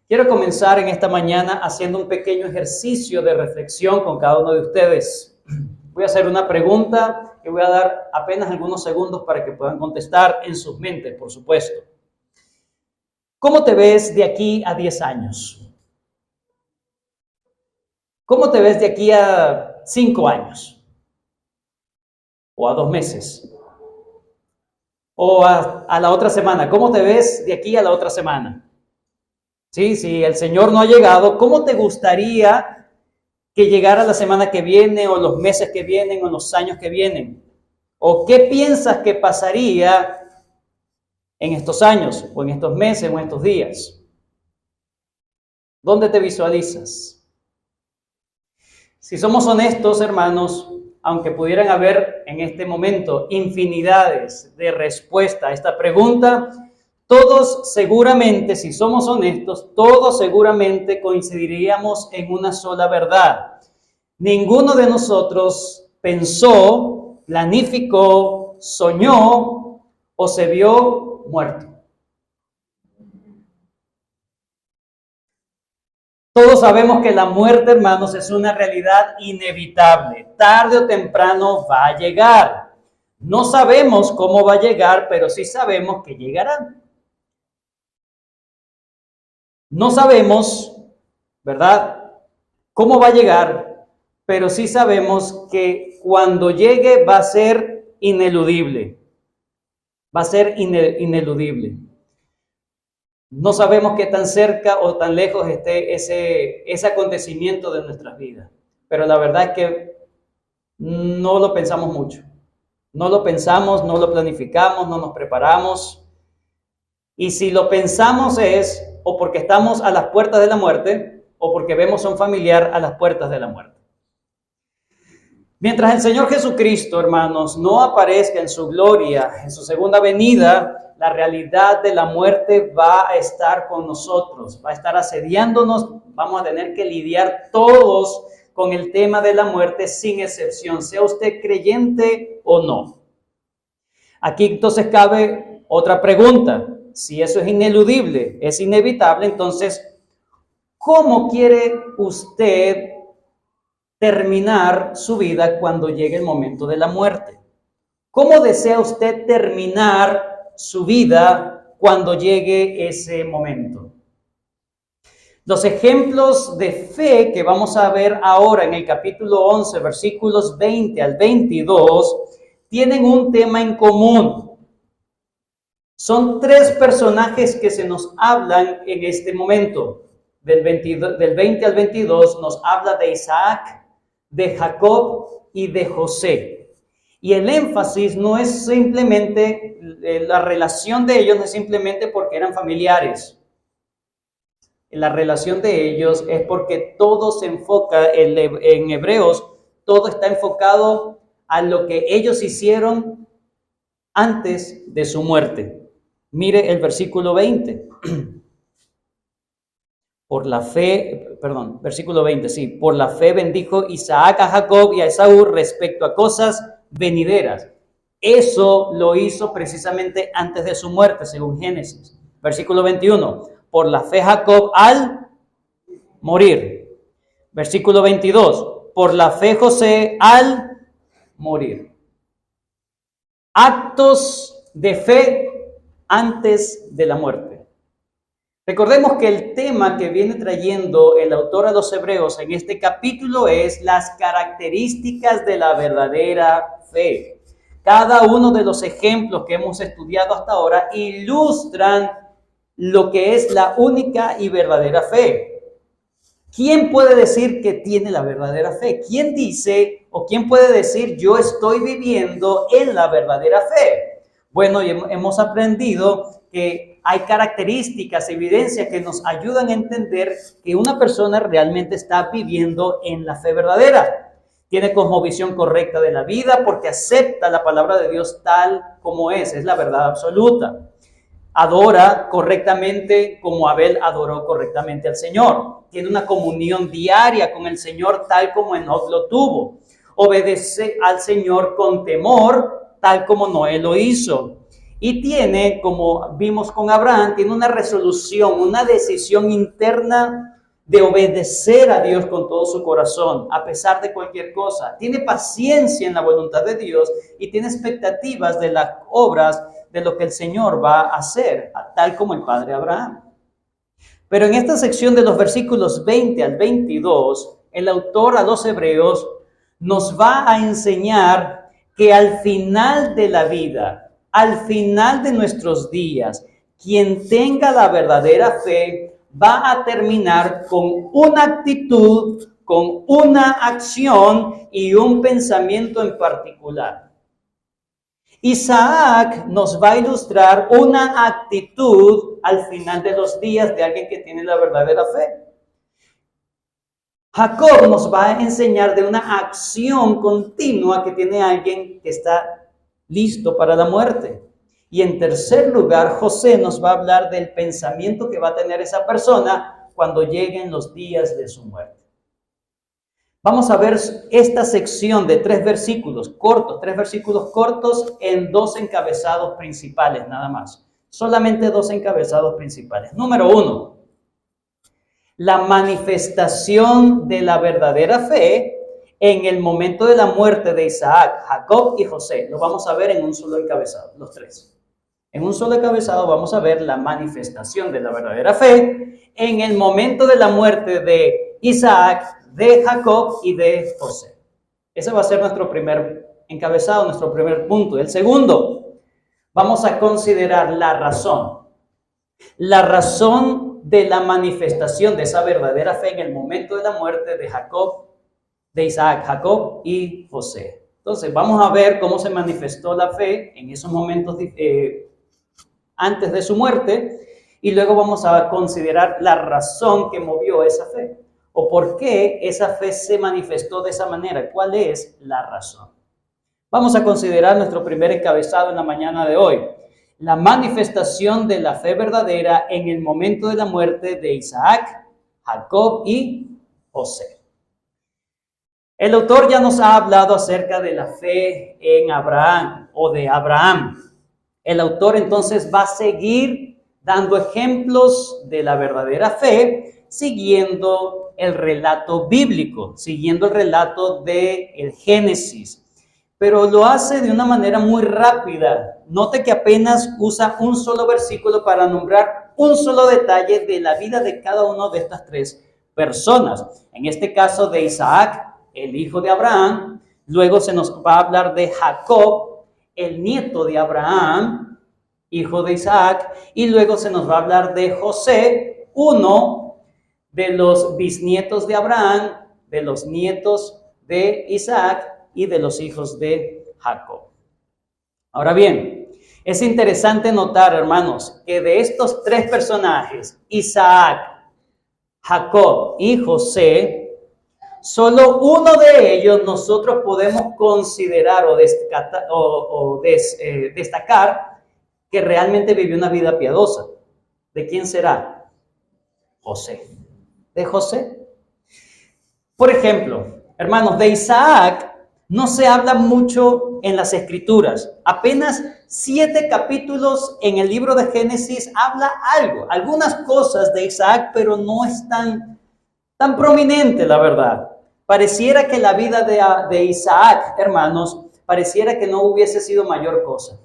Quiero comenzar en esta mañana haciendo un pequeño ejercicio de reflexión con cada uno de ustedes. Voy a hacer una pregunta y voy a dar apenas algunos segundos para que puedan contestar en sus mentes, por supuesto. ¿Cómo te ves de aquí a 10 años? ¿Cómo te ves de aquí a 5 años? ¿O a 2 meses? ¿O a la otra semana? ¿Cómo te ves de aquí a la otra semana? Sí, si el Señor no ha llegado, ¿cómo te gustaría que llegara la semana que viene, o los meses que vienen, o los años que vienen? ¿O qué piensas que pasaría en estos años, o en estos meses, o en estos días? ¿Dónde te visualizas? Si somos honestos, hermanos, aunque pudieran haber en este momento infinidades de respuestas a esta pregunta, todos seguramente, si somos honestos, todos seguramente coincidiríamos en una sola verdad. Ninguno de nosotros pensó, planificó, soñó o se vio muerto. Todos sabemos que la muerte, hermanos, es una realidad inevitable. Tarde o temprano va a llegar. No sabemos cómo va a llegar, pero sí sabemos que llegará. No sabemos, ¿verdad?, cómo va a llegar, pero sí sabemos que cuando llegue va a ser ineludible. Va a ser ineludible. No sabemos qué tan cerca o tan lejos esté ese acontecimiento de nuestras vidas, pero la verdad es que no lo pensamos mucho. No lo pensamos, no lo planificamos, no nos preparamos. Y si lo pensamos es o porque estamos a las puertas de la muerte, o porque vemos a un familiar a las puertas de la muerte. Mientras el Señor Jesucristo, hermanos, no aparezca en su gloria, en su segunda venida, la realidad de la muerte va a estar con nosotros, va a estar asediándonos, vamos a tener que lidiar todos con el tema de la muerte sin excepción, sea usted creyente o no. Aquí entonces cabe otra pregunta. Si eso es ineludible, es inevitable, entonces, ¿cómo quiere usted terminar su vida cuando llegue el momento de la muerte? ¿Cómo desea usted terminar su vida cuando llegue ese momento? Los ejemplos de fe que vamos a ver ahora en el capítulo 11, versículos 20 al 22, tienen un tema en común. Son 3 personajes que se nos hablan en este momento. Del 20 al 22 nos habla de Isaac, de Jacob y de José. Y el énfasis no es simplemente, la relación de ellos no es simplemente porque eran familiares. La relación de ellos es porque todo se enfoca, en Hebreos, todo está enfocado a lo que ellos hicieron antes de su muerte. Mire el versículo 20. Versículo 20, sí. Por la fe bendijo Isaac a Jacob y a Esaú respecto a cosas venideras. Eso lo hizo precisamente antes de su muerte, según Génesis. Versículo 21. Por la fe Jacob al morir. Versículo 22. Por la fe José al morir. Actos de fe antes de la muerte. Recordemos que el tema que viene trayendo el autor a los Hebreos en este capítulo es las características de la verdadera fe. Cada uno de los ejemplos que hemos estudiado hasta ahora ilustran lo que es la única y verdadera fe. ¿Quién puede decir que tiene la verdadera fe? ¿Quién dice o quién puede decir yo estoy viviendo en la verdadera fe? Bueno, hemos aprendido que hay características, evidencias que nos ayudan a entender que una persona realmente está viviendo en la fe verdadera. Tiene cosmovisión correcta de la vida porque acepta la palabra de Dios tal como es la verdad absoluta. Adora correctamente como Abel adoró correctamente al Señor. Tiene una comunión diaria con el Señor tal como Enoc lo tuvo. Obedece al Señor con temor tal como Noé lo hizo. Y tiene, como vimos con Abraham, tiene una resolución, una decisión interna de obedecer a Dios con todo su corazón, a pesar de cualquier cosa. Tiene paciencia en la voluntad de Dios y tiene expectativas de las obras de lo que el Señor va a hacer, tal como el padre Abraham. Pero en esta sección de los versículos 20 al 22, el autor a los hebreos nos va a enseñar que al final de la vida, al final de nuestros días, quien tenga la verdadera fe va a terminar con una actitud, con una acción y un pensamiento en particular. Isaac nos va a ilustrar una actitud al final de los días de alguien que tiene la verdadera fe. Jacob nos va a enseñar de una acción continua que tiene alguien que está listo para la muerte. Y en tercer lugar, José nos va a hablar del pensamiento que va a tener esa persona cuando lleguen los días de su muerte. Vamos a ver esta sección de tres versículos cortos en dos encabezados principales nada más. Solamente dos encabezados principales. Número 1, la manifestación de la verdadera fe en el momento de la muerte de Isaac, Jacob y José. Lo vamos a ver en un solo encabezado, los tres. En un solo encabezado vamos a ver la manifestación de la verdadera fe en el momento de la muerte de Isaac, de Jacob y de José. Ese va a ser nuestro primer encabezado, nuestro primer punto. El segundo, vamos a considerar la razón de la manifestación de esa verdadera fe en el momento de la muerte de Jacob, de Isaac, Jacob y José. Entonces, vamos a ver cómo se manifestó la fe en esos momentos antes de su muerte, y luego vamos a considerar la razón que movió esa fe, o por qué esa fe se manifestó de esa manera, cuál es la razón. Vamos a considerar nuestro primer encabezado en la mañana de hoy, la manifestación de la fe verdadera en el momento de la muerte de Isaac, Jacob y José. El autor ya nos ha hablado acerca de la fe en Abraham o de Abraham. El autor entonces va a seguir dando ejemplos de la verdadera fe, siguiendo el relato bíblico, siguiendo el relato del Génesis. Pero lo hace de una manera muy rápida. Note que apenas usa un solo versículo para nombrar un solo detalle de la vida de cada una de estas tres personas. En este caso de Isaac, el hijo de Abraham. Luego se nos va a hablar de Jacob, el nieto de Abraham, hijo de Isaac, y luego se nos va a hablar de José, uno de los bisnietos de Abraham, de los nietos de Isaac y de los hijos de Jacob. Ahora bien, es interesante notar, hermanos, que de estos tres personajes, Isaac, Jacob y José, solo uno de ellos nosotros podemos considerar o destacar que realmente vivió una vida piadosa. ¿De quién será? José. ¿De José? Por ejemplo, hermanos, de Isaac no se habla mucho en las Escrituras. Apenas 7 capítulos en el libro de Génesis habla algunas cosas de Isaac, pero no es tan prominente, la verdad. Pareciera que la vida de Isaac, hermanos, pareciera que no hubiese sido mayor cosa.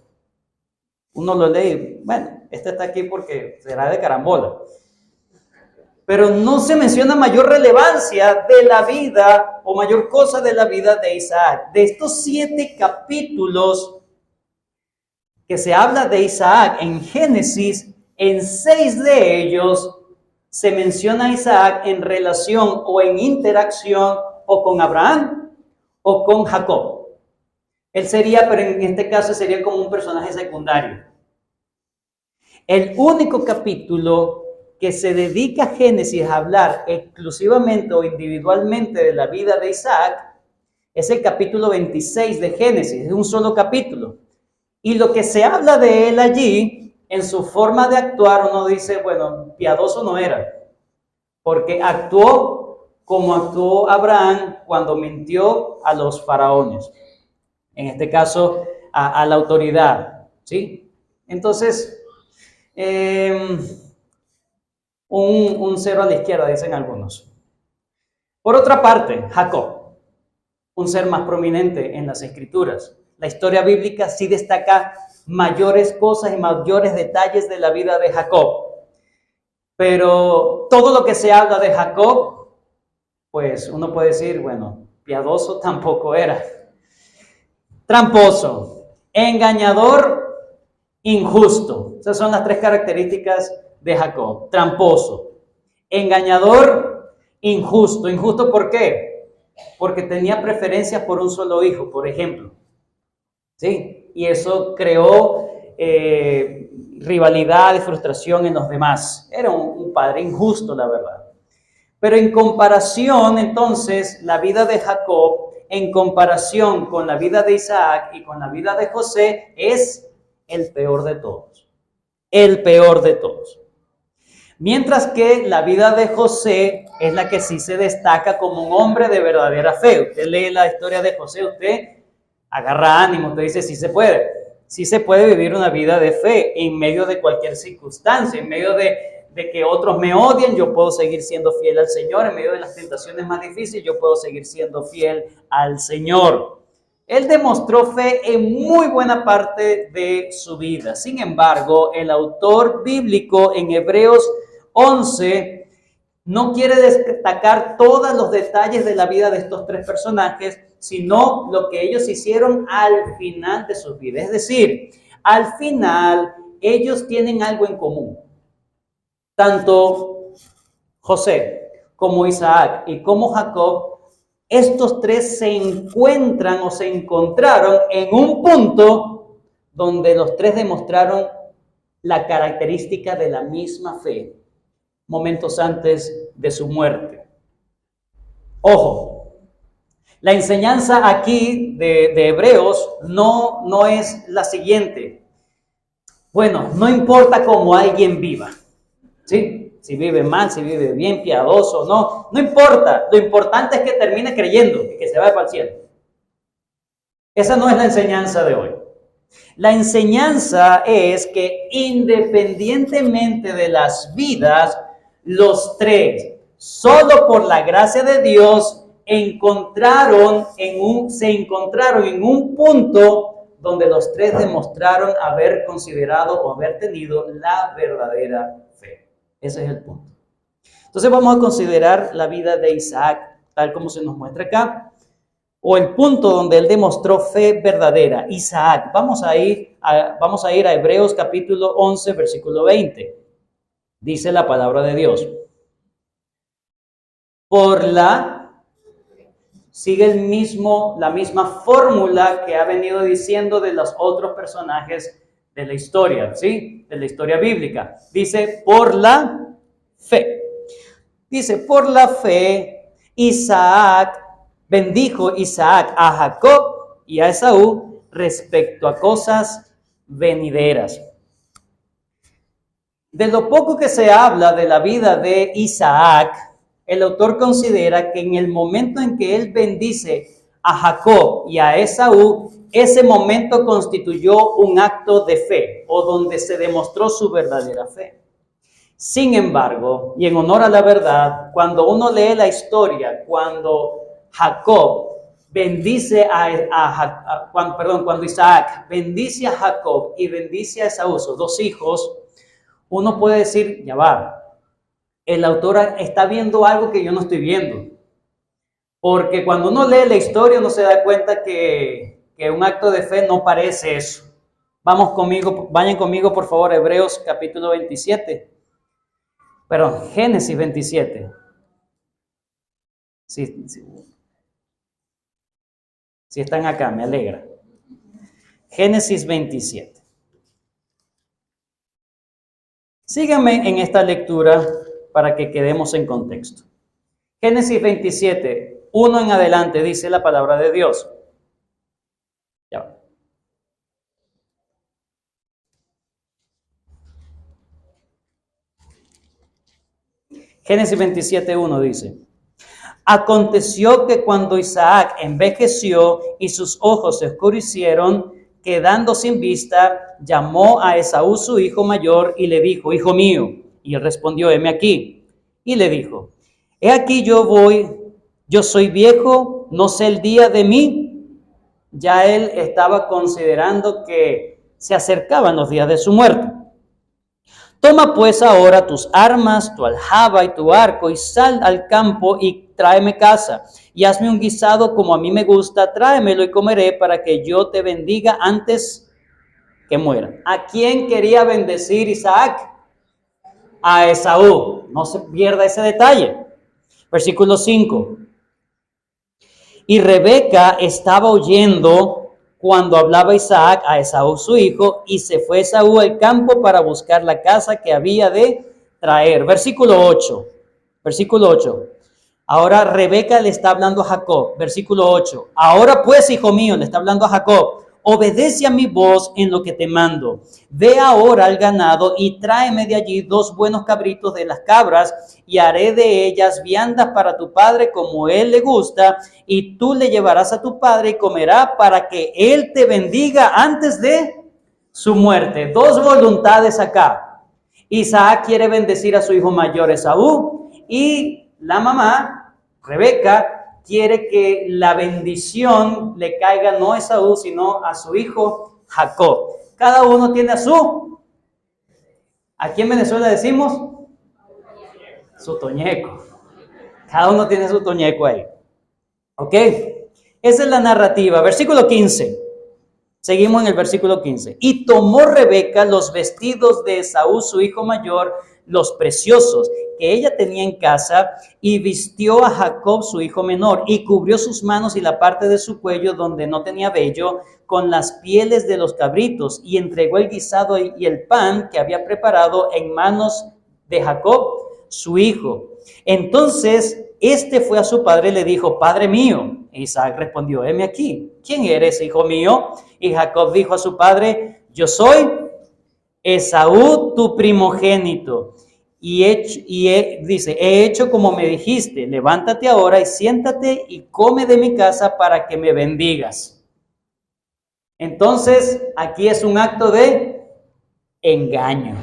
Uno lo lee, bueno, este está aquí porque será de carambola. Pero no se menciona mayor relevancia de la vida o mayor cosa de la vida de Isaac. De estos 7 capítulos que se habla de Isaac en Génesis, en 6 de ellos se menciona a Isaac en relación o en interacción o con Abraham o con Jacob. Él sería, pero en este caso sería como un personaje secundario. El único capítulo que se dedica a Génesis a hablar exclusivamente o individualmente de la vida de Isaac es el capítulo 26 de Génesis, es un solo capítulo. Y lo que se habla de él allí, en su forma de actuar, uno dice, bueno, piadoso no era, porque actuó como actuó Abraham cuando mintió a los faraones. En este caso, a la autoridad, ¿sí? Entonces, un cero a la izquierda, dicen algunos. Por otra parte, Jacob, un ser más prominente en las Escrituras. La historia bíblica sí destaca mayores cosas y mayores detalles de la vida de Jacob. Pero todo lo que se habla de Jacob, pues uno puede decir, bueno, piadoso tampoco era. Tramposo, engañador, injusto. Esas son las tres características de Jacob. Tramposo, engañador, injusto. ¿Injusto por qué? Porque tenía preferencias por un solo hijo, por ejemplo. ¿Sí? Y eso creó rivalidad y frustración en los demás. Era un padre injusto, la verdad. Pero en comparación, entonces, la vida de Jacob, en comparación con la vida de Isaac y con la vida de José, es el peor de todos. El peor de todos. Mientras que la vida de José es la que sí se destaca como un hombre de verdadera fe. Usted lee la historia de José, usted agarra ánimo, usted dice, sí se puede. Sí se puede vivir una vida de fe en medio de cualquier circunstancia, en medio de que otros me odien, yo puedo seguir siendo fiel al Señor. En medio de las tentaciones más difíciles, yo puedo seguir siendo fiel al Señor. Él demostró fe en muy buena parte de su vida. Sin embargo, el autor bíblico en Hebreos 11 no quiere destacar todos los detalles de la vida de estos tres personajes, sino lo que ellos hicieron al final de sus vidas. Es decir, al final ellos tienen algo en común. Tanto José como Isaac y como Jacob, estos tres se encuentran o se encontraron en un punto donde los tres demostraron la característica de la misma fe momentos antes de su muerte. Ojo, la enseñanza aquí de Hebreos no es la siguiente. Bueno, no importa cómo alguien viva, ¿sí? Si vive mal, si vive bien, piadoso, no importa. Lo importante es que termine creyendo y que se vaya para el cielo. Esa no es la enseñanza de hoy. La enseñanza es que independientemente de las vidas, los tres, solo por la gracia de Dios, se encontraron en un punto donde los tres demostraron haber considerado o haber tenido la verdadera fe. Ese es el punto. Entonces vamos a considerar la vida de Isaac, tal como se nos muestra acá, o el punto donde él demostró fe verdadera. Isaac, vamos a ir a Hebreos capítulo 11, versículo 20. Dice la palabra de Dios. Sigue la misma fórmula que ha venido diciendo de los otros personajes de la historia, ¿sí? De la historia bíblica. Dice, por la fe. Dice, por la fe, bendijo Isaac a Jacob y a Esaú respecto a cosas venideras. De lo poco que se habla de la vida de Isaac, el autor considera que en el momento en que él bendice a Jacob y a Esaú, ese momento constituyó un acto de fe o donde se demostró su verdadera fe. Sin embargo, y en honor a la verdad, cuando uno lee la historia, cuando cuando Isaac bendice a Jacob y bendice a Esaú, sus dos hijos, uno puede decir, ya va, el autor está viendo algo que yo no estoy viendo. Porque cuando uno lee la historia, uno se da cuenta que un acto de fe no parece eso. Vayan conmigo, por favor, Hebreos capítulo 27. Perdón, Génesis 27. Sí. Si están acá, me alegra. Génesis 27. Síganme en esta lectura para que quedemos en contexto. Génesis 27, 1 en adelante, dice la palabra de Dios. Ya va. Génesis 27, 1 dice: Aconteció que cuando Isaac envejeció y sus ojos se oscurecieron, quedando sin vista, llamó a Esaú su hijo mayor y le dijo, hijo mío. Y él respondió, heme aquí. Y le dijo, he aquí yo soy viejo, no sé el día de mí. Ya él estaba considerando que se acercaban los días de su muerte. Toma pues ahora tus armas, tu aljaba y tu arco, y sal al campo y tráeme caza, y hazme un guisado como a mí me gusta, tráemelo y comeré para que yo te bendiga antes que muera. ¿A quién quería bendecir Isaac? A Esaú. No se pierda ese detalle. Versículo 5. Y Rebeca estaba oyendo cuando hablaba Isaac a Esaú su hijo, y se fue Esaú al campo para buscar la caza que había de traer. Versículo 8. Ahora Rebeca le está hablando a Jacob. Versículo 8. Ahora pues, hijo mío, le está hablando a Jacob, obedece a mi voz en lo que te mando. Ve ahora al ganado y tráeme de allí 2 buenos cabritos de las cabras, y haré de ellas viandas para tu padre como él le gusta, y tú le llevarás a tu padre y comerá para que él te bendiga antes de su muerte. 2 voluntades acá. Isaac quiere bendecir a su hijo mayor Esaú, y la mamá, Rebeca, quiere que la bendición le caiga no a Esaú, sino a su hijo Jacob. Cada uno tiene aquí en Venezuela decimos, su toñeco. Cada uno tiene su toñeco ahí. ¿Ok? Esa es la narrativa. Versículo 15. Seguimos en el versículo 15. Y tomó Rebeca los vestidos de Esaú, su hijo mayor, los preciosos que ella tenía en casa, y vistió a Jacob su hijo menor, y cubrió sus manos y la parte de su cuello donde no tenía vello con las pieles de los cabritos, y entregó el guisado y el pan que había preparado en manos de Jacob su hijo. Entonces este fue a su padre y le dijo, Padre mío. Isaac respondió, heme aquí. ¿Quién eres, hijo mío? Y Jacob dijo a su padre, yo soy Esaú, tu primogénito. Dice, he hecho como me dijiste, levántate ahora y siéntate y come de mi casa para que me bendigas. Entonces, aquí es un acto de engaño.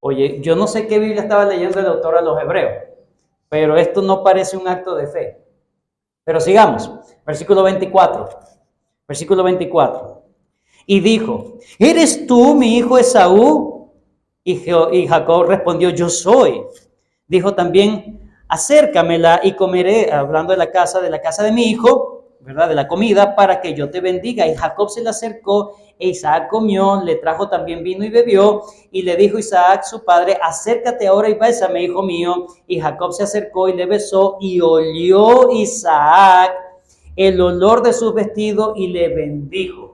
Oye, yo no sé qué Biblia estaba leyendo el autor a los Hebreos, pero esto no parece un acto de fe. Pero sigamos, versículo 24. Y dijo, ¿eres tú mi hijo Esaú? Y Jacob respondió, yo soy. Dijo también, acércamela y comeré, hablando de la casa de mi hijo, ¿verdad? De la comida, para que yo te bendiga. Y Jacob se le acercó, e Isaac comió, le trajo también vino y bebió. Y le dijo Isaac, su padre, acércate ahora y bésame, hijo mío. Y Jacob se acercó y le besó, y olió Isaac el olor de sus vestidos y le bendijo.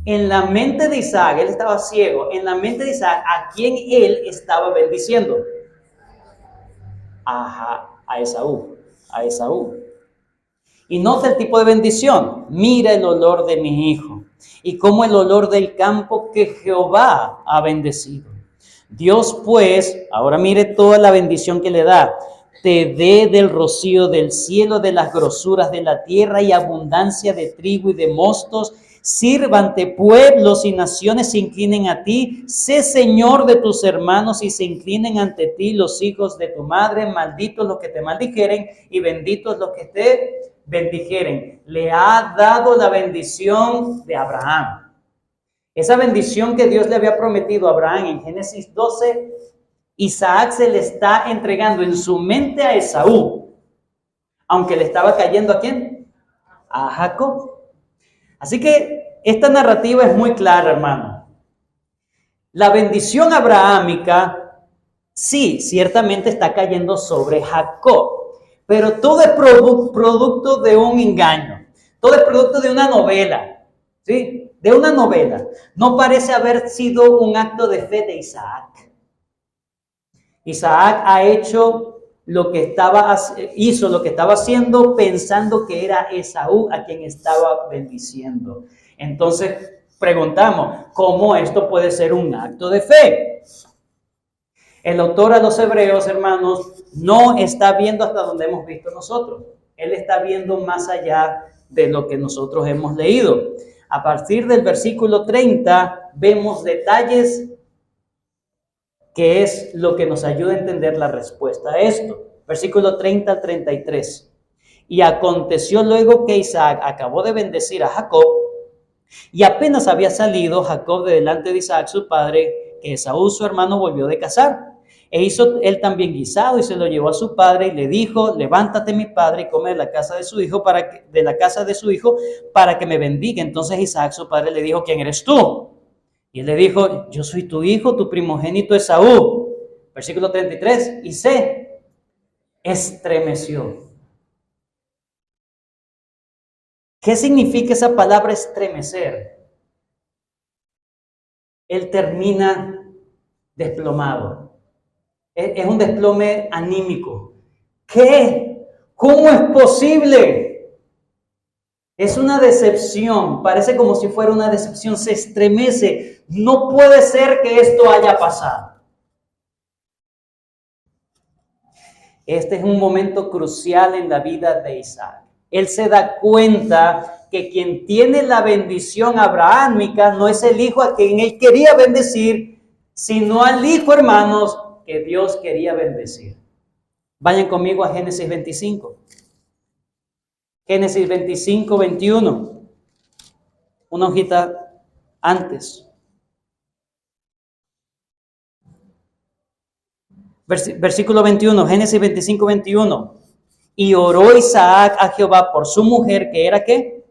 En la mente de Isaac, él estaba ciego, en la mente de Isaac, ¿a quién él estaba bendiciendo? A Esaú. Y nota el tipo de bendición. Mira el olor de mi hijo, y como el olor del campo que Jehová ha bendecido. Dios pues, ahora mire toda la bendición que le da, te dé del rocío del cielo, de las grosuras de la tierra y abundancia de trigo y de mostos. Sírvante pueblos y naciones se inclinen a ti. Sé Señor de tus hermanos y se inclinen ante ti los hijos de tu madre. Malditos los que te maldijeren y benditos los que te bendijeren. Le ha dado la bendición de Abraham. Esa bendición que Dios le había prometido a Abraham en Génesis 12, Isaac se le está entregando en su mente a Esaú, aunque le estaba cayendo ¿a quién? A Jacob. Así que esta narrativa es muy clara, hermano. La bendición abrahámica, sí, ciertamente está cayendo sobre Jacob, pero todo es producto de un engaño, todo es producto de una novela, ¿sí? De una novela. No parece haber sido un acto de fe de Isaac. Isaac hizo lo que estaba haciendo pensando que era Esaú a quien estaba bendiciendo. Entonces preguntamos, ¿cómo esto puede ser un acto de fe? El autor a los Hebreos, hermanos, no está viendo hasta donde hemos visto nosotros. Él está viendo más allá de lo que nosotros hemos leído. A partir del versículo 30 vemos detalles que es lo que nos ayuda a entender la respuesta a esto. Versículo 30 al 33. Y aconteció luego que Isaac acabó de bendecir a Jacob, y apenas había salido Jacob de delante de Isaac su padre, que Esaú su hermano volvió de cazar. E hizo él también guisado y se lo llevó a su padre y le dijo: levántate mi padre y come de la casa de su hijo para que me bendiga. Entonces Isaac su padre le dijo: ¿quién eres tú? Y él le dijo: yo soy tu hijo, tu primogénito Esaú. Versículo 33. Y se estremeció. ¿Qué significa esa palabra estremecer? Él termina desplomado. Es un desplome anímico. ¿Qué? ¿Cómo es posible? Es una decepción. Parece como si fuera una decepción. Se estremece. No puede ser que esto haya pasado. Este es un momento crucial en la vida de Isaac. Él se da cuenta que quien tiene la bendición abrahámica no es el hijo a quien él quería bendecir, sino al hijo, hermanos, que Dios quería bendecir. Vayan conmigo a Génesis 25. Génesis 25, 21. Una hojita antes. Versículo 21, Génesis 25, 21. Y oró Isaac a Jehová por su mujer, que era ¿qué?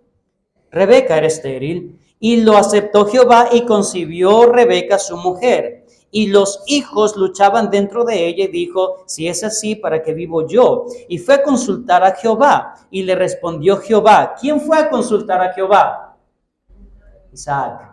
Rebeca era estéril. Y lo aceptó Jehová y concibió Rebeca su mujer. Y los hijos luchaban dentro de ella y dijo: si es así, ¿para qué vivo yo? Y fue a consultar a Jehová. Y le respondió Jehová. ¿Quién fue a consultar a Jehová? Isaac.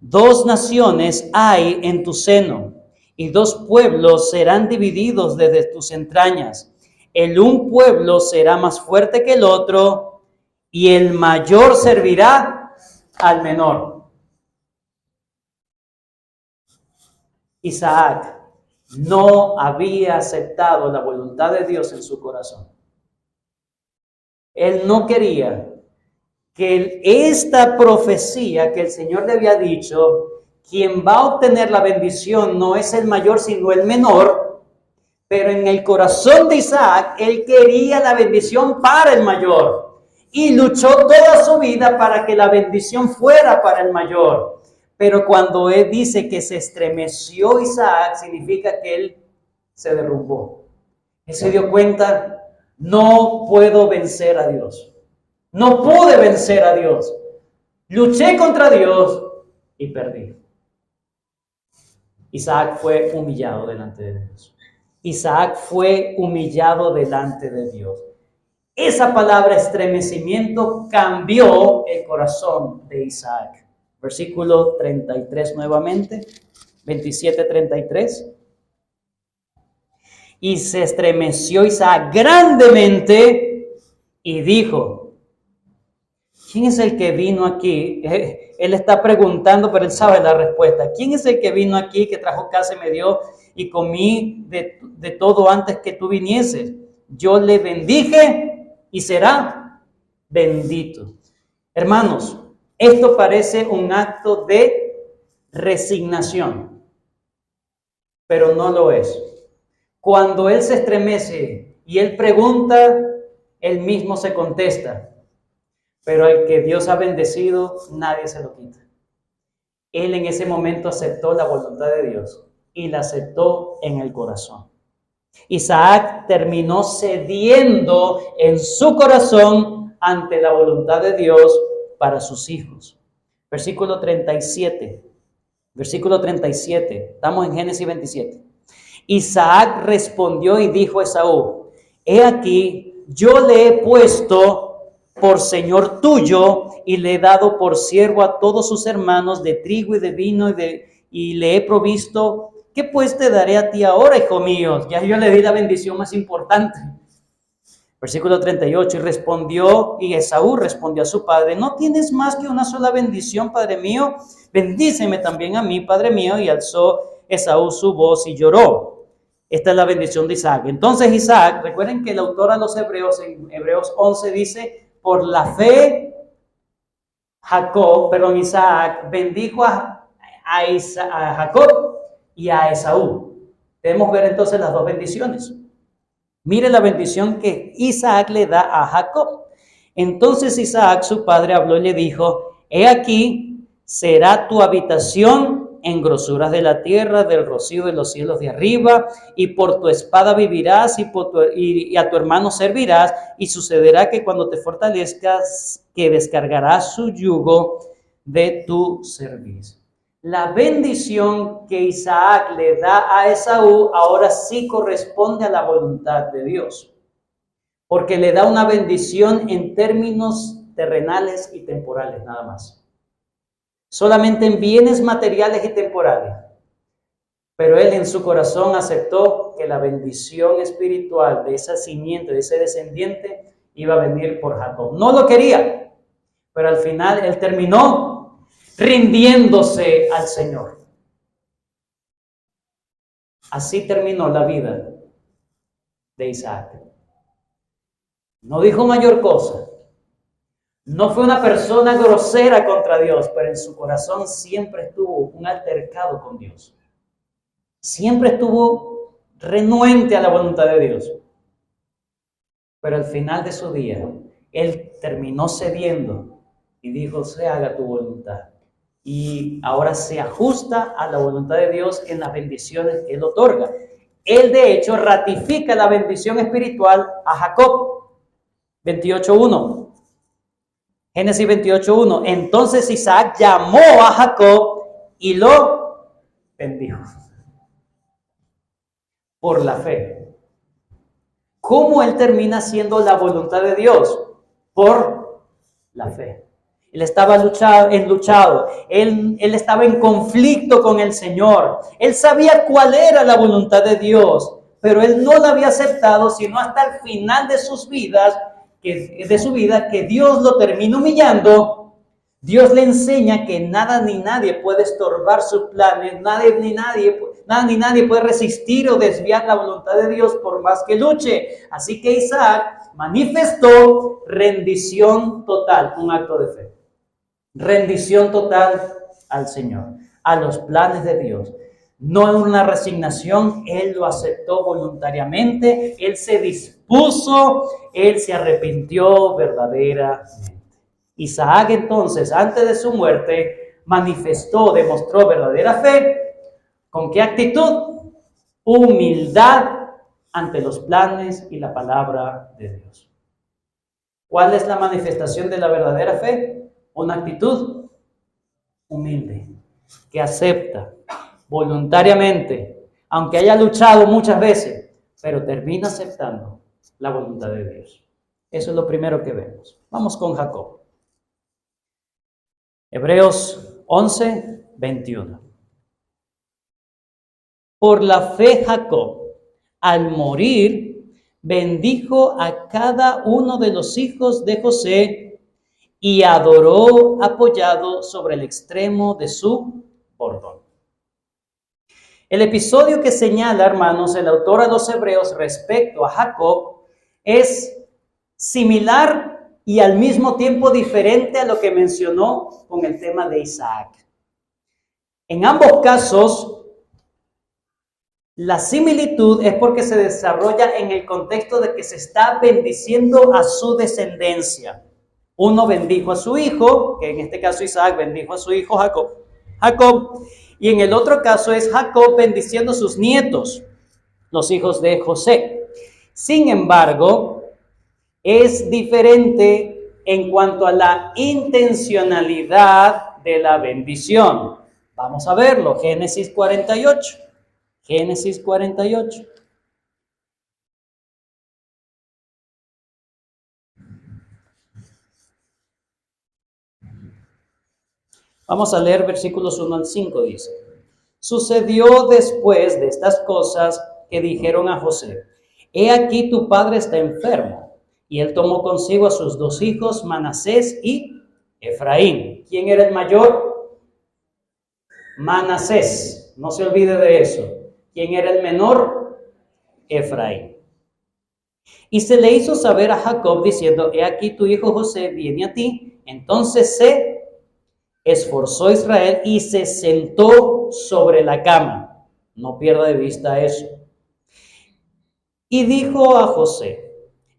2 naciones hay en tu seno, y 2 pueblos serán divididos desde tus entrañas. El un pueblo será más fuerte que el otro, y el mayor servirá al menor. Isaac no había aceptado la voluntad de Dios en su corazón. Él no quería que esta profecía que el Señor le había dicho, quien va a obtener la bendición no es el mayor sino el menor, pero en el corazón de Isaac, él quería la bendición para el mayor. Y luchó toda su vida para que la bendición fuera para el mayor. Pero cuando él dice que se estremeció Isaac, significa que él se derrumbó. Él se dio cuenta: no puedo vencer a Dios. No pude vencer a Dios. Luché contra Dios y perdí. Isaac fue humillado delante de Dios. Isaac fue humillado delante de Dios. Esa palabra estremecimiento cambió el corazón de Isaac. Versículo 33 nuevamente, 27-33. Y se estremeció Isaac grandemente y dijo: ¿quién es el que vino aquí? Él está preguntando, pero él sabe la respuesta. ¿Quién es el que vino aquí, que trajo casa y me dio y comí de todo antes que tú vinieses? Yo le bendije y será bendito. Hermanos, esto parece un acto de resignación, pero no lo es. Cuando él se estremece y él pregunta, él mismo se contesta. Pero al que Dios ha bendecido, nadie se lo quita. Él en ese momento aceptó la voluntad de Dios y la aceptó en el corazón. Isaac terminó cediendo en su corazón ante la voluntad de Dios para sus hijos. Versículo 37. Estamos en Génesis 27. Isaac respondió y dijo a Esaú: he aquí, yo le he puesto por señor tuyo y le he dado por siervo a todos sus hermanos de trigo y de vino y le he provisto. ¿Qué pues te daré a ti ahora, hijo mío? Ya yo le di la bendición más importante. Versículo 38. Y Esaú respondió a su padre: ¿no tienes más que una sola bendición, padre mío? Bendíceme también a mí, padre mío. Y alzó Esaú su voz y lloró. Esta es la bendición de Isaac. Entonces Isaac, recuerden que el autor a los Hebreos, en Hebreos 11 dice, por la fe Isaac bendijo a Jacob y a Esaú. Debemos ver entonces las dos bendiciones. Mire la bendición que Isaac le da a Jacob. Entonces Isaac, su padre, habló y le dijo, he aquí, será tu habitación en grosuras de la tierra, del rocío de los cielos de arriba, y por tu espada vivirás, y a tu hermano servirás, y sucederá que cuando te fortalezcas, que descargarás su yugo de tu servicio. La bendición que Isaac le da a Esaú ahora sí corresponde a la voluntad de Dios, porque le da una bendición en términos terrenales y temporales nada más. Solamente en bienes materiales y temporales. Pero él en su corazón aceptó que la bendición espiritual de esa simiente, de ese descendiente, iba a venir por Jacob. No lo quería, pero al final él terminó rindiéndose al Señor. Así terminó la vida de Isaac. No dijo mayor cosa. No fue una persona grosera contra Dios, pero en su corazón siempre estuvo un altercado con Dios. Siempre estuvo renuente a la voluntad de Dios. Pero al final de su día, él terminó cediendo y dijo, se haga tu voluntad. Y ahora se ajusta a la voluntad de Dios en las bendiciones que él otorga. Él, de hecho, ratifica la bendición espiritual a Jacob. 28:1. Génesis 28:1. Entonces Isaac llamó a Jacob y lo bendijo. Por la fe. ¿Cómo él termina siendo la voluntad de Dios? Por la fe. Él estaba enluchado. Él estaba en conflicto con el Señor. Él sabía cuál era la voluntad de Dios, pero él no la había aceptado sino hasta el final de su vida, que Dios lo termina humillando. Dios le enseña que nada ni nadie puede estorbar sus planes, nada ni nadie puede resistir o desviar la voluntad de Dios por más que luche. Así que Isaac manifestó rendición total, un acto de fe. Rendición total al Señor, a los planes de Dios. No en una resignación, él lo aceptó voluntariamente, él se dispuso, él se arrepintió verdaderamente. Isaac entonces, antes de su muerte, demostró verdadera fe. ¿Con qué actitud? Humildad ante los planes y la palabra de Dios. ¿Cuál es la manifestación de la verdadera fe? Una actitud humilde, que acepta voluntariamente, aunque haya luchado muchas veces, pero termina aceptando la voluntad de Dios. Eso es lo primero que vemos. Vamos con Jacob. Hebreos 11:21. Por la fe Jacob, al morir, bendijo a cada uno de los hijos de José y adoró apoyado sobre el extremo de su bordón. El episodio que señala, hermanos, el autor a los Hebreos respecto a Jacob es similar y al mismo tiempo diferente a lo que mencionó con el tema de Isaac. En ambos casos, la similitud es porque se desarrolla en el contexto de que se está bendiciendo a su descendencia. Uno bendijo a su hijo, que en este caso Isaac bendijo a su hijo Jacob, y en el otro caso es Jacob bendiciendo a sus nietos, los hijos de José. Sin embargo, es diferente en cuanto a la intencionalidad de la bendición. Vamos a verlo, Génesis 48. Génesis 48. Vamos a leer versículos 1 al 5, dice. Sucedió después de estas cosas que dijeron a José, he aquí tu padre está enfermo. Y él tomó consigo a sus dos hijos, Manasés y Efraín. ¿Quién era el mayor? Manasés. No se olvide de eso. ¿Quién era el menor? Efraín. Y se le hizo saber a Jacob diciendo, he aquí tu hijo José viene a ti. Entonces se esforzó Israel y se sentó sobre la cama. No pierda de vista eso. Y dijo a José,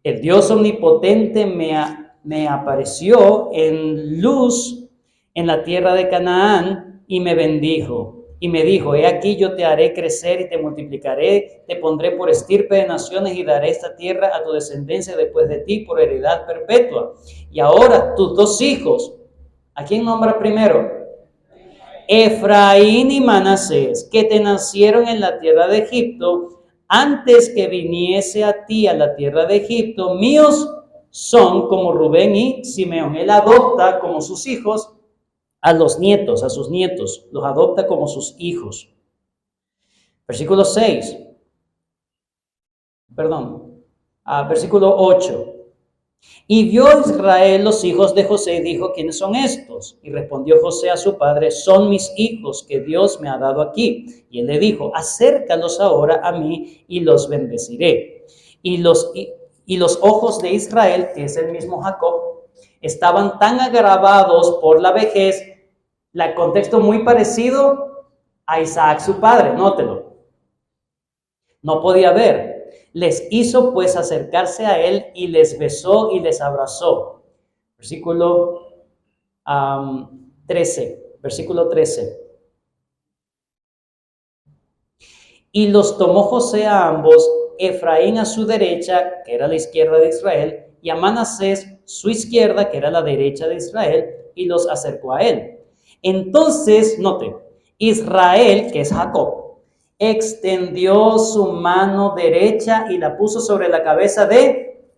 el Dios omnipotente me apareció en luz en la tierra de Canaán y me bendijo. Y me dijo, he aquí yo te haré crecer y te multiplicaré, te pondré por estirpe de naciones y daré esta tierra a tu descendencia después de ti por heredad perpetua. Y ahora tus dos hijos, ¿a quién nombra primero? Efraín y Manasés, que te nacieron en la tierra de Egipto, antes que viniese a ti a la tierra de Egipto, míos son como Rubén y Simeón. Él adopta como sus hijos a los nietos, a sus nietos, los adopta como sus hijos. Versículo 8. Y vio Israel los hijos de José y dijo, ¿quiénes son estos? Y respondió José a su padre, son mis hijos que Dios me ha dado aquí. Y él le dijo, acércalos ahora a mí y los bendeciré. Y los ojos de Israel, que es el mismo Jacob, estaban tan agravados por la vejez, el contexto muy parecido a Isaac su padre, nótelo. No podía ver. Les hizo pues acercarse a él y les besó y les abrazó. Versículo 13. Y los tomó José a ambos, Efraín a su derecha, que era la izquierda de Israel, y a Manasés su izquierda, que era la derecha de Israel, y los acercó a él. Entonces, note, Israel, que es Jacob, extendió su mano derecha y la puso sobre la cabeza de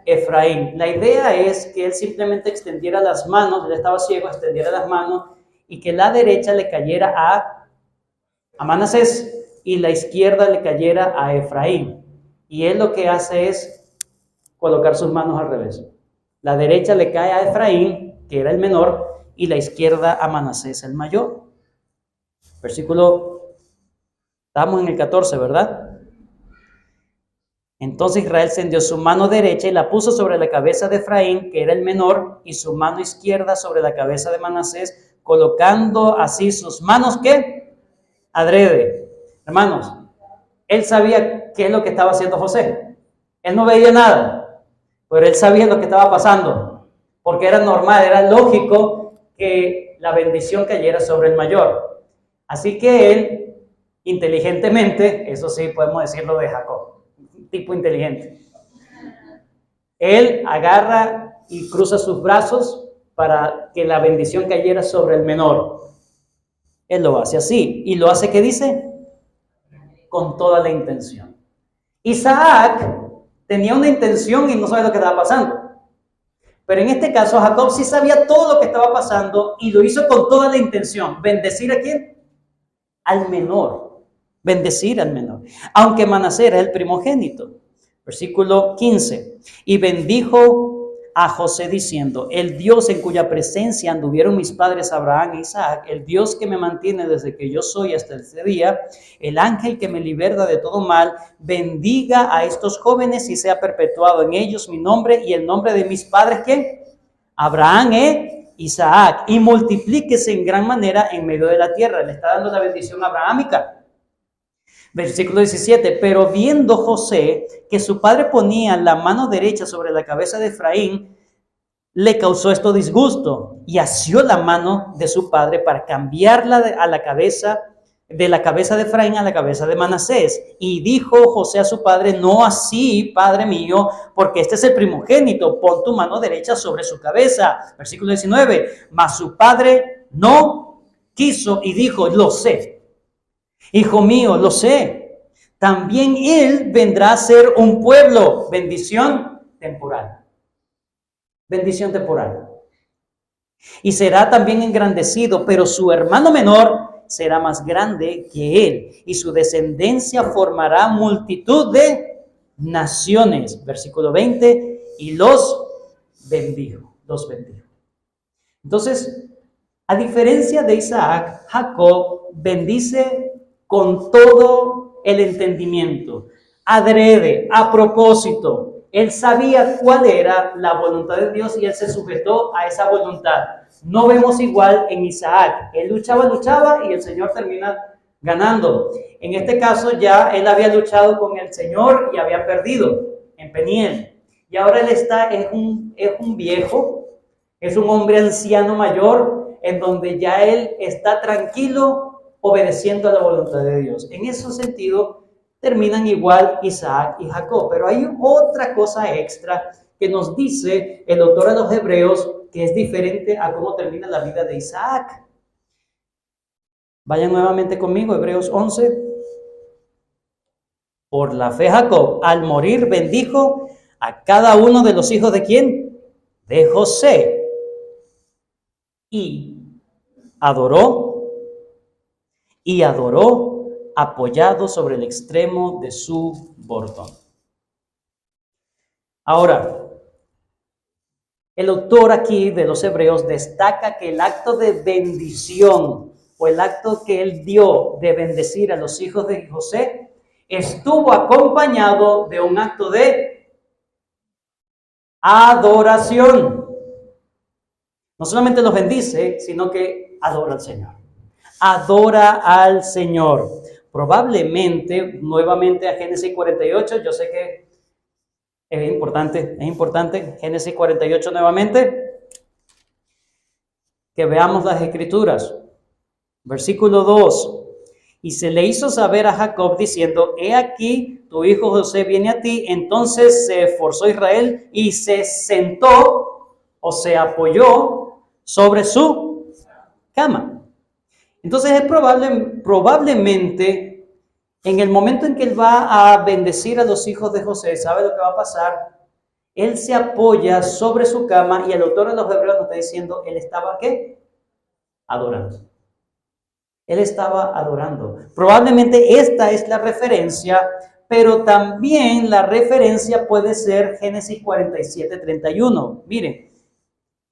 Efraín. La idea es que él simplemente extendiera las manos, él estaba ciego, extendiera las manos y que la derecha le cayera a Manasés y la izquierda le cayera a Efraín. Y él lo que hace es colocar sus manos al revés. La derecha le cae a Efraín, que era el menor, y la izquierda a Manasés, el mayor. Estamos en el 14, ¿verdad? Entonces Israel extendió su mano derecha y la puso sobre la cabeza de Efraín, que era el menor, y su mano izquierda sobre la cabeza de Manasés, colocando así sus manos, ¿qué? Adrede. Hermanos, él sabía qué es lo que estaba haciendo José. Él no veía nada, pero él sabía lo que estaba pasando, porque era normal, era lógico que la bendición cayera sobre el mayor. Así que él, inteligentemente, eso sí podemos decirlo de Jacob, un tipo inteligente, él agarra y cruza sus brazos para que la bendición cayera sobre el menor. Él lo hace así, y lo hace, ¿qué dice? Con toda la intención. Isaac tenía una intención y no sabe lo que estaba pasando. Pero en este caso, Jacob sí sabía todo lo que estaba pasando y lo hizo con toda la intención. ¿Bendecir a quién? Al menor. Bendecir al menor. Aunque Manasés era el primogénito. Versículo 15. Y bendijo a José diciendo, el Dios en cuya presencia anduvieron mis padres Abraham e Isaac, el Dios que me mantiene desde que yo soy hasta este día, el ángel que me libera de todo mal, bendiga a estos jóvenes y sea perpetuado en ellos mi nombre y el nombre de mis padres, ¿quién? Abraham e Isaac, y multiplíquese en gran manera en medio de la tierra. Le está dando la bendición abrahámica. Versículo 17, pero viendo José que su padre ponía la mano derecha sobre la cabeza de Efraín, le causó esto disgusto y asió la mano de su padre para cambiarla a la cabeza, de la cabeza de Efraín a la cabeza de Manasés. Y dijo José a su padre, no así, padre mío, porque este es el primogénito, pon tu mano derecha sobre su cabeza. Versículo 19, mas su padre no quiso y dijo, lo sé. Hijo mío, lo sé, también él vendrá a ser un pueblo, bendición temporal. Bendición temporal. Y será también engrandecido, pero su hermano menor será más grande que él, y su descendencia formará multitud de naciones. Versículo 20, y los bendijo. Entonces, a diferencia de Isaac, Jacob bendice con todo el entendimiento. adrede, a propósito. Él sabía cuál era la voluntad de Dios y él se sujetó a esa voluntad. No vemos igual en Isaac. Él luchaba y el Señor termina ganando. En este caso ya él había luchado con el Señor y había perdido en Peniel. Y ahora él es un viejo, es un hombre anciano mayor, en donde ya él está tranquilo obedeciendo a la voluntad de Dios. En ese sentido, terminan igual Isaac y Jacob. Pero hay otra cosa extra que nos dice el autor a los Hebreos que es diferente a cómo termina la vida de Isaac. Vayan nuevamente conmigo, Hebreos 11. Por la fe Jacob, al morir, bendijo a cada uno de los hijos de ¿quién? De José. Y adoró apoyado sobre el extremo de su bordón. Ahora, el autor aquí de los Hebreos destaca que el acto de bendición o el acto que él dio de bendecir a los hijos de José estuvo acompañado de un acto de adoración. No solamente los bendice, sino que adora al Señor. Adora al Señor. Probablemente, nuevamente a Génesis 48, yo sé que es importante, Génesis 48 nuevamente, que veamos las Escrituras. Versículo 2, y se le hizo saber a Jacob diciendo, he aquí, tu hijo José viene a ti. Entonces se esforzó Israel y se sentó o se apoyó sobre su cama. Entonces es probablemente en el momento en que él va a bendecir a los hijos de José, ¿sabe lo que va a pasar? Él se apoya sobre su cama y el autor de los Hebreos nos está diciendo, él estaba ¿qué? Adorando. Él estaba adorando. Probablemente esta es la referencia, pero también la referencia puede ser Génesis 47:31. Miren.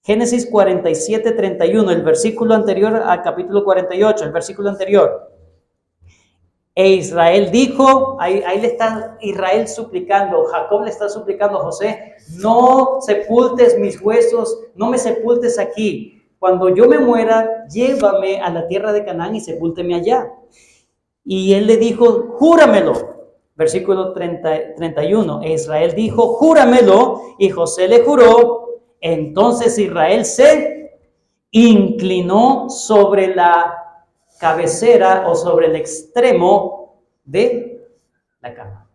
Génesis 47:31, el versículo anterior al capítulo 48, el versículo anterior. E Israel dijo, ahí le está Israel suplicando, Jacob le está suplicando a José, no sepultes mis huesos, no me sepultes aquí. Cuando yo me muera, llévame a la tierra de Canaán y sepúlteme allá. Y él le dijo, júramelo. Versículo 31, e Israel dijo, júramelo, y José le juró. Entonces Israel se inclinó sobre la cabecera o sobre el extremo de la cama.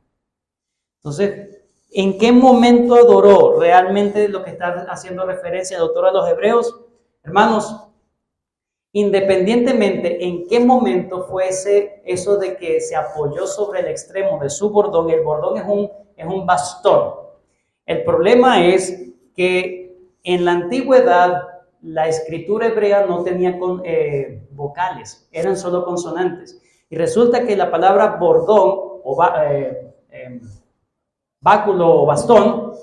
Entonces, ¿en qué momento adoró? Realmente lo que está haciendo referencia el autor a los Hebreos, hermanos, independientemente en qué momento fuese eso de que se apoyó sobre el extremo de su bordón, el bordón es un bastón. El problema es que en la antigüedad, la escritura hebrea no tenía vocales, eran solo consonantes. Y resulta que la palabra bordón o báculo o bastón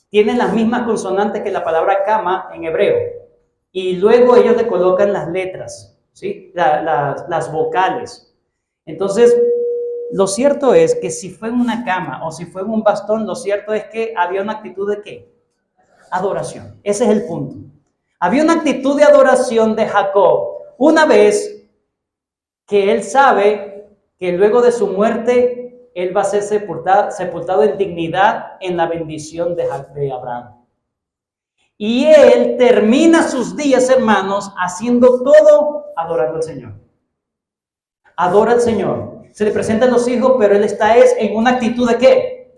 tiene las mismas consonantes que la palabra cama en hebreo. Y luego ellos le colocan las letras, ¿sí? Las vocales. Entonces, lo cierto es que si fue en una cama o si fue en un bastón, lo cierto es que había una actitud de ¿qué? Adoración. Ese es el punto. Había una actitud de adoración de Jacob. Una vez que él sabe que luego de su muerte, él va a ser sepultado en dignidad en la bendición de Abraham. Y él termina sus días, hermanos, haciendo todo adorando al Señor. Adora al Señor. Se le presentan los hijos, pero él está en una actitud de ¿qué?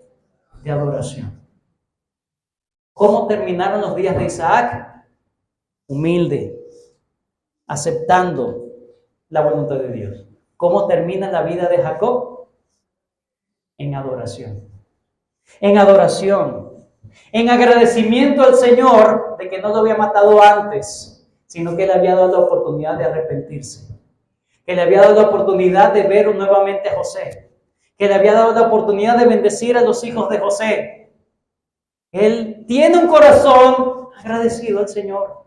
De adoración. ¿Cómo terminaron los días de Isaac? Humilde, aceptando la voluntad de Dios. ¿Cómo termina la vida de Jacob? En adoración. En adoración. En agradecimiento al Señor de que no lo había matado antes, sino que le había dado la oportunidad de arrepentirse. Que le había dado la oportunidad de ver nuevamente a José. Que le había dado la oportunidad de bendecir a los hijos de José. Él tiene un corazón agradecido al Señor,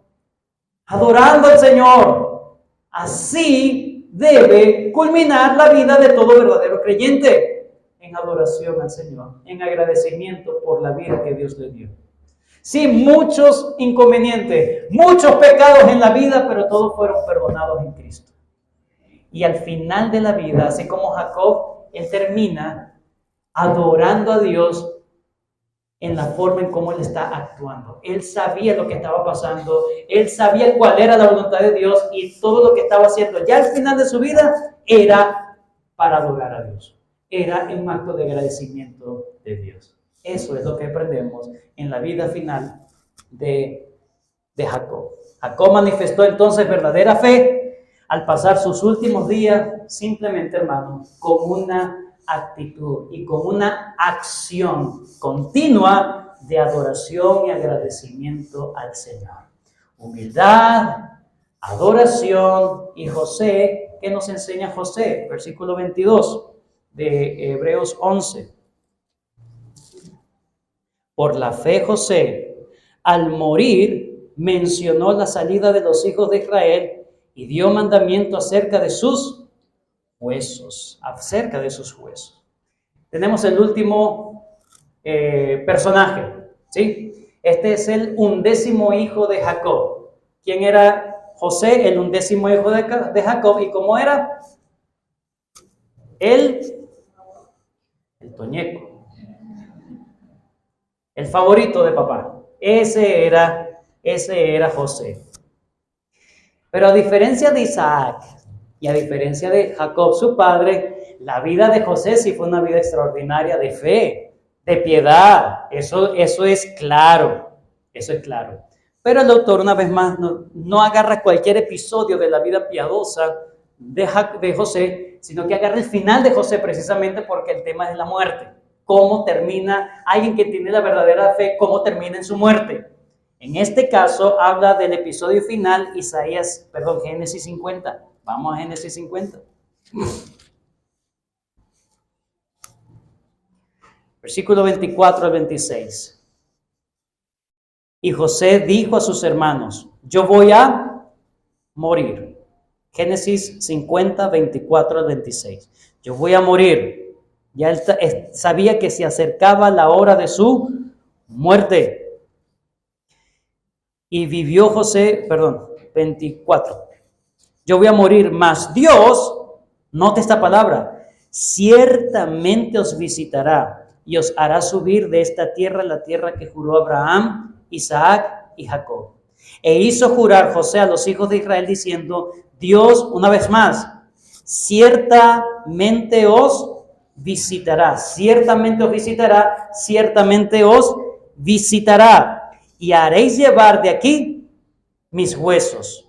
adorando al Señor. Así debe culminar la vida de todo verdadero creyente, en adoración al Señor, en agradecimiento por la vida que Dios le dio. Sí, muchos inconvenientes, muchos pecados en la vida, pero todos fueron perdonados en Cristo. Y al final de la vida, así como Jacob, él termina adorando a Dios en la forma en cómo él está actuando. Él sabía lo que estaba pasando, él sabía cuál era la voluntad de Dios y todo lo que estaba haciendo ya al final de su vida era para adorar a Dios. Era un acto de agradecimiento de Dios. Eso es lo que aprendemos en la vida final de Jacob. Jacob manifestó entonces verdadera fe al pasar sus últimos días simplemente, hermanos, con una actitud y con una acción continua de adoración y agradecimiento al Señor. Humildad, adoración y José, ¿qué nos enseña José? Versículo 22 de Hebreos 11. Por la fe José, al morir, mencionó la salida de los hijos de Israel y dio mandamiento acerca de sus huesos, acerca de sus huesos. Tenemos el último personaje, ¿sí? Este es el 11º hijo de Jacob. ¿Quién era José? El 11º hijo de Jacob. ¿Y cómo era? El toñeco. El favorito de papá. Ese era José. Pero a diferencia de Isaac y a diferencia de Jacob, su padre, la vida de José sí fue una vida extraordinaria de fe, de piedad. Eso es claro. Eso es claro. Pero el autor, una vez más, no agarra cualquier episodio de la vida piadosa de José, sino que agarra el final de José precisamente porque el tema es la muerte. Cómo termina alguien que tiene la verdadera fe, cómo termina en su muerte. En este caso habla del episodio final, Génesis 50. Vamos a Génesis 50. Versículo 24 al 26. Y José dijo a sus hermanos, yo voy a morir. Génesis 50, 24 al 26. Yo voy a morir. Ya él sabía que se acercaba la hora de su muerte. Y vivió José, 24. Yo voy a morir, mas Dios, note esta palabra, ciertamente os visitará y os hará subir de esta tierra, la tierra que juró Abraham, Isaac y Jacob. E hizo jurar José a los hijos de Israel diciendo, Dios, una vez más, ciertamente os visitará, ciertamente os visitará, ciertamente os visitará. Y haréis llevar de aquí mis huesos.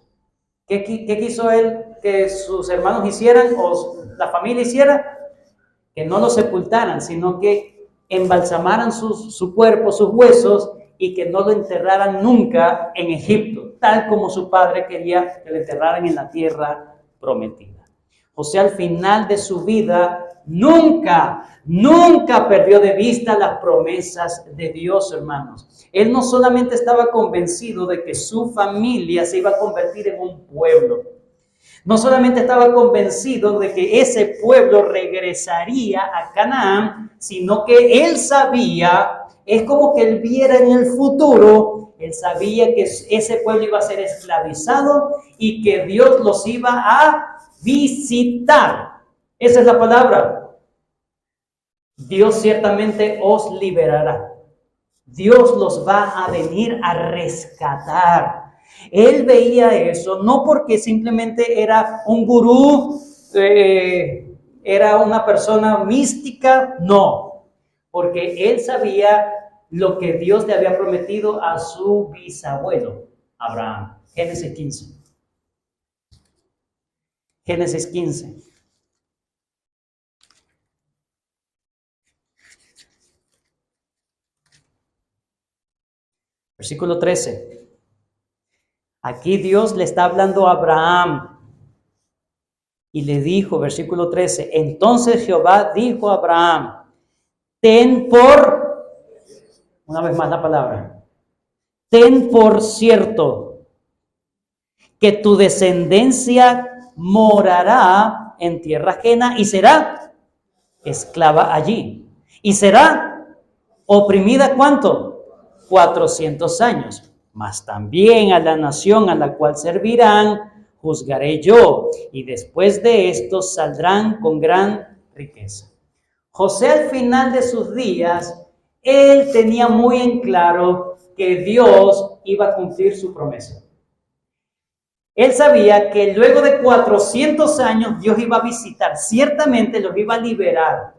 ¿Qué quiso él que sus hermanos hicieran o la familia hiciera? Que no lo sepultaran, sino que embalsamaran su cuerpo, sus huesos, y que no lo enterraran nunca en Egipto, tal como su padre quería que lo enterraran en la tierra prometida. José al final de su vida nunca perdió de vista las promesas de Dios, hermanos. Él no solamente estaba convencido de que su familia se iba a convertir en un pueblo, no solamente estaba convencido de que ese pueblo regresaría a Canaán, sino que él sabía, es como que él viera en el futuro, él sabía que ese pueblo iba a ser esclavizado y que Dios los iba a visitar. Esa es la palabra. Dios ciertamente os liberará. Dios los va a venir a rescatar. Él veía eso no porque simplemente era un gurú, era una persona mística, no, porque él sabía lo que Dios le había prometido a su bisabuelo, Abraham. Génesis 15. Génesis 15. Versículo 13. Aquí Dios le está hablando a Abraham y le dijo, versículo 13, entonces Jehová dijo a Abraham, ten por, una vez más la palabra, ten por cierto que tu descendencia morará en tierra ajena y será esclava allí. Y será oprimida, ¿cuánto? 400 años. Mas también a la nación a la cual servirán, juzgaré yo. Y después de esto saldrán con gran riqueza. José al final de sus días, él tenía muy en claro que Dios iba a cumplir su promesa. Él sabía que luego de 400 años Dios iba a visitar, ciertamente los iba a liberar,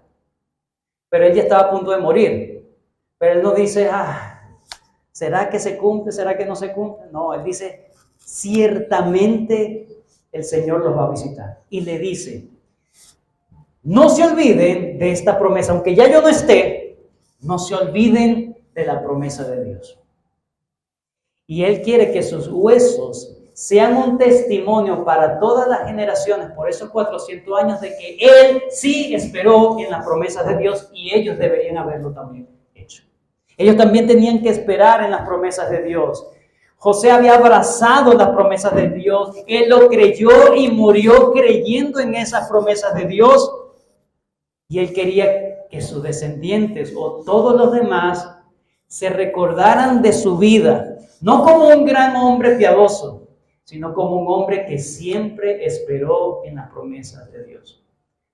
pero él ya estaba a punto de morir. Pero él no dice, ¿será que se cumple? ¿Será que no se cumple? No, él dice, ciertamente el Señor los va a visitar. Y le dice, no se olviden de esta promesa, aunque ya yo no esté, no se olviden de la promesa de Dios. Y Él quiere que sus huesos sean un testimonio para todas las generaciones por esos 400 años de que Él sí esperó en las promesas de Dios y ellos deberían haberlo también hecho. Ellos también tenían que esperar en las promesas de Dios. José había abrazado las promesas de Dios. Él lo creyó y murió creyendo en esas promesas de Dios. Y él quería que sus descendientes o todos los demás se recordaran de su vida, no como un gran hombre piadoso, sino como un hombre que siempre esperó en las promesas de Dios.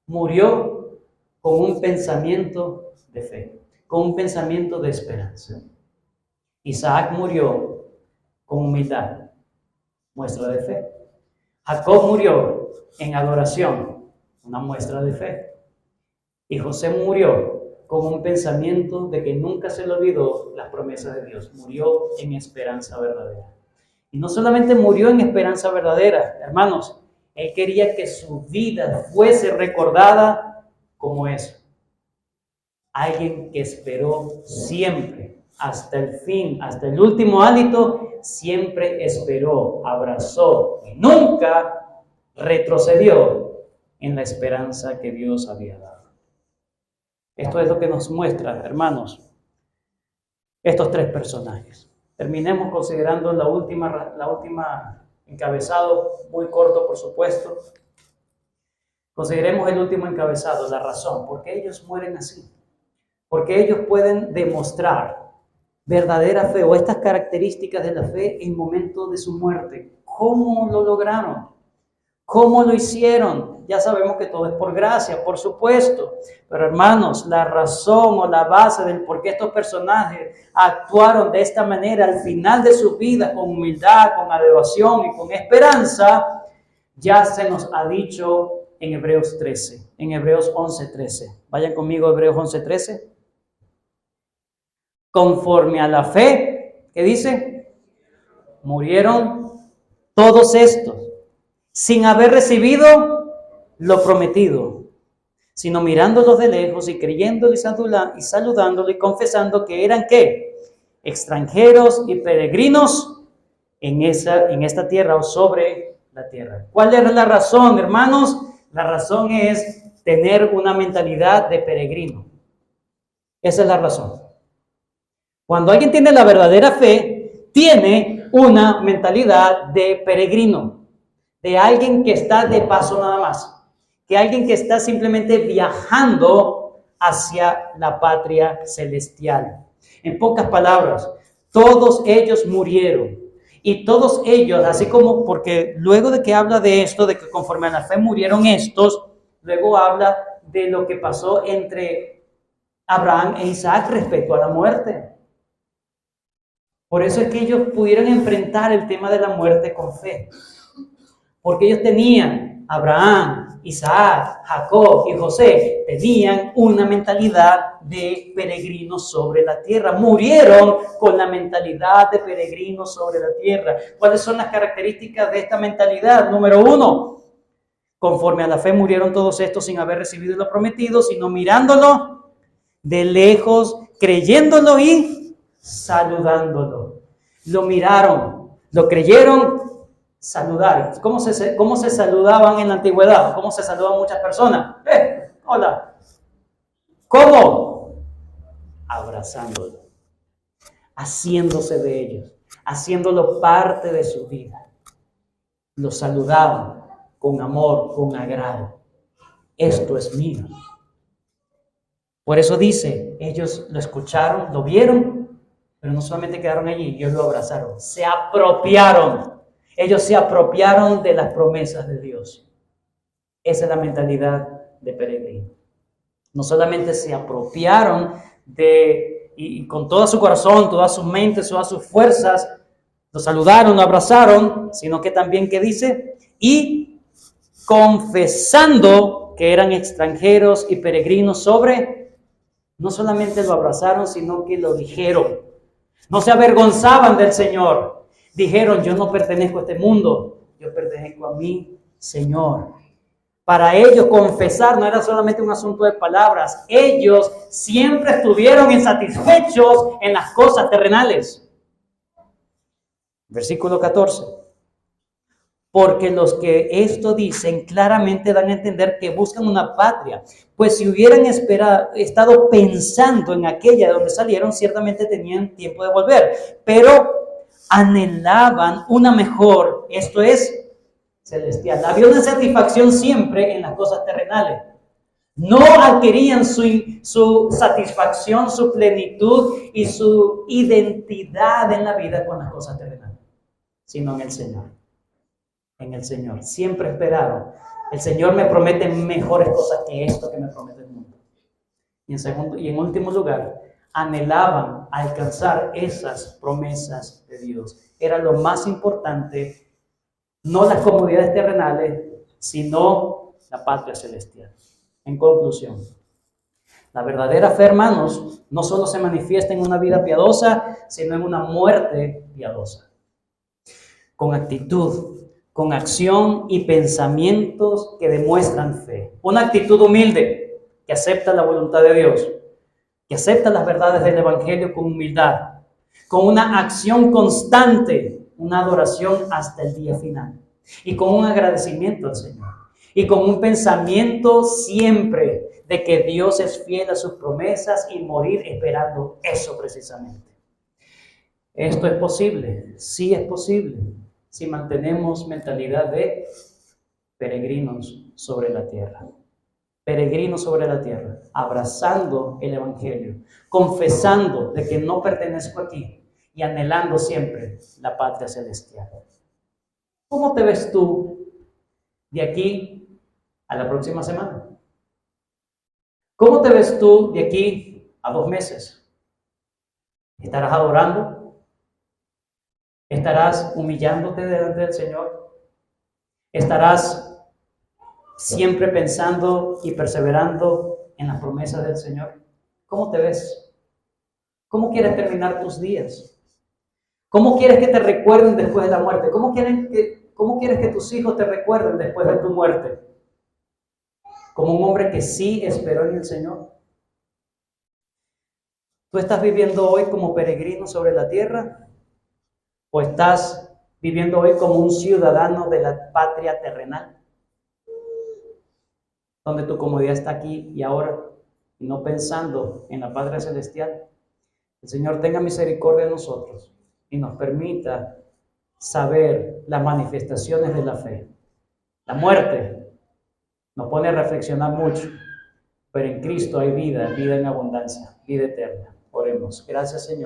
Murió con un pensamiento de fe, con un pensamiento de esperanza. Isaac murió con humildad, muestra de fe. Jacob murió en adoración, una muestra de fe. Y José murió con un pensamiento de que nunca se le olvidó las promesas de Dios. Murió en esperanza verdadera. Y no solamente murió en esperanza verdadera, hermanos, él quería que su vida fuese recordada como eso. Alguien que esperó siempre, hasta el fin, hasta el último hálito, siempre esperó, abrazó y nunca retrocedió en la esperanza que Dios había dado. Esto es lo que nos muestra, hermanos, estos tres personajes. Terminemos considerando la última encabezado, muy corto por supuesto. Consideremos el último encabezado, la razón. ¿Por qué ellos mueren así? Porque ellos pueden demostrar verdadera fe o estas características de la fe en momento de su muerte. ¿Cómo lo lograron? ¿Cómo lo hicieron? Ya sabemos que todo es por gracia, por supuesto. Pero hermanos, la razón o la base del por qué estos personajes actuaron de esta manera al final de sus vidas, con humildad, con adoración y con esperanza, ya se nos ha dicho en Hebreos 13, en Hebreos 11:13. Vayan conmigo a Hebreos 11:13. Conforme a la fe, ¿qué dice? Murieron todos estos, sin haber recibido lo prometido, sino mirándolos de lejos y creyéndolo y saludándolo y confesando que eran ¿qué? Extranjeros y peregrinos en esta tierra o sobre la tierra. ¿Cuál es la razón, hermanos? La razón es tener una mentalidad de peregrino. Esa es la razón. Cuando alguien tiene la verdadera fe, tiene una mentalidad de peregrino, de alguien que está de paso nada más, que alguien que está simplemente viajando hacia la patria celestial. En pocas palabras, todos ellos murieron y todos ellos, así como, porque luego de que habla de esto, de que conforme a la fe murieron estos, luego habla de lo que pasó entre Abraham e Isaac respecto a la muerte. Por eso es que ellos pudieron enfrentar el tema de la muerte con fe. Porque ellos tenían, Abraham, Isaac, Jacob y José, tenían una mentalidad de peregrinos sobre la tierra. Murieron con la mentalidad de peregrinos sobre la tierra. ¿Cuáles son las características de esta mentalidad? Número 1, conforme a la fe murieron todos estos sin haber recibido lo prometido, sino mirándolo de lejos, creyéndolo y saludándolo. Lo miraron, lo creyeron, saludaron. ¿Cómo se saludaban en la antigüedad? ¿Cómo se saludaban muchas personas? Hola. ¿Cómo? Abrazándolo, haciéndose de ellos, haciéndolo parte de su vida. Lo saludaban con amor, con agrado. Esto es mío. Por eso dice, ellos lo escucharon, lo vieron, pero no solamente quedaron allí, ellos lo abrazaron, se apropiaron. Ellos se apropiaron de las promesas de Dios. Esa es la mentalidad de peregrino. No solamente se apropiaron y con todo su corazón, toda su mente, todas sus fuerzas, lo saludaron, lo abrazaron, sino que también, ¿qué dice? Y confesando que eran extranjeros y peregrinos no solamente lo abrazaron, sino que lo dijeron. No se avergonzaban del Señor. Dijeron, yo no pertenezco a este mundo, yo pertenezco a mi Señor. Para ellos confesar no era solamente un asunto de palabras. Ellos siempre estuvieron insatisfechos en las cosas terrenales. Versículo 14. Porque los que esto dicen claramente dan a entender que buscan una patria. Pues si hubieran estado pensando en aquella de donde salieron, ciertamente tenían tiempo de volver. Pero anhelaban una mejor, esto es, celestial. Había una satisfacción siempre en las cosas terrenales. No adquirían su satisfacción, su plenitud y su identidad en la vida con las cosas terrenales, sino en el Señor. En el Señor. Siempre esperaron. El Señor me promete mejores cosas que esto que me promete el mundo. Y en último lugar, anhelaban alcanzar esas promesas de Dios. Era lo más importante. No las comodidades terrenales, sino la patria celestial. En conclusión, la verdadera fe, hermanos, no solo se manifiesta en una vida piadosa, sino en una muerte piadosa. Con actitud, con acción y pensamientos que demuestran fe. Una actitud humilde, que acepta la voluntad de Dios, que acepta las verdades del Evangelio con humildad, con una acción constante, una adoración hasta el día final. Y con un agradecimiento al Señor. Y con un pensamiento siempre de que Dios es fiel a sus promesas y morir esperando eso precisamente. ¿Esto es posible? Sí es posible. Si mantenemos mentalidad de peregrinos sobre la tierra. Peregrinos sobre la tierra. Abrazando el Evangelio. Confesando de que no pertenezco aquí. Y anhelando siempre la patria celestial. ¿Cómo te ves tú de aquí a la próxima semana? ¿Cómo te ves tú de aquí a 2 meses? ¿Estarás adorando? ¿Estarás humillándote delante del Señor? ¿Estarás siempre pensando y perseverando en las promesas del Señor? ¿Cómo te ves? ¿Cómo quieres terminar tus días? ¿Cómo quieres que te recuerden después de la muerte? ¿Cómo quieres que tus hijos te recuerden después de tu muerte? ¿Como un hombre que sí esperó en el Señor? ¿Tú estás viviendo hoy como peregrino sobre la tierra? ¿O estás viviendo hoy como un ciudadano de la patria terrenal? Donde tu comodidad está aquí y ahora, y no pensando en la patria celestial. El Señor tenga misericordia de nosotros y nos permita saber las manifestaciones de la fe. La muerte nos pone a reflexionar mucho, pero en Cristo hay vida, vida en abundancia, vida eterna. Oremos. Gracias, Señor.